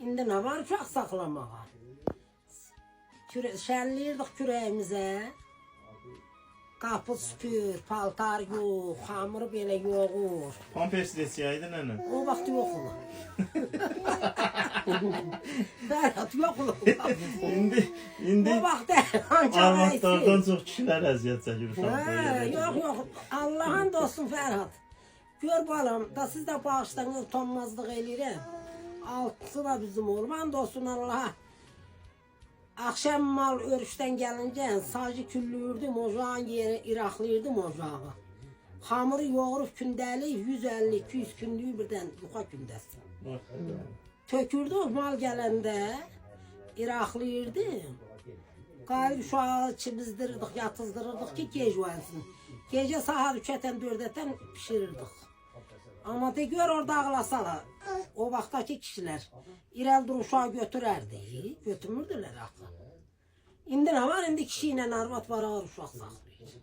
İndi ne var uşaq saxlamağa? Şənliyirdik kürəyimizə. Qapı süpür, paltar yox, hamuru belə yoğur. Pampers desəydi nənə. O vaxt yox olur. Ferhat yox olur. İndi O vaxt ancaq arvadlardan çox kişilər əziyyət çəkir uşaqlar. Yox. Allah'ın dostum Ferhat. Gör balam, da siz də bağışdan utanmazlıq eləyirəm. Altısı da bizim oğlum. Mən dostum Allah'a. Akşam mal örüşten gelince sadece küllürdüm ocağın yeri iraklıyırdım ocağı. Hamuru yoğurup kündeli 150-200 günlüğü birden yuka kündesi. Tökürdüm mal gelende iraklıyırdım. Gayrı uşağı çimizdirirdik, yatızdırırdık ki gecvensin. Gece saat 3'ten 4'ten pişirirdik. Ama de gör orada ağlasalar. O vaxtaki kişiler ireldir uşağı götürerdi. Götürmürdüler aklı. İndi ne var? İndi kişiyle arvat var ağır uşaq saxlayır.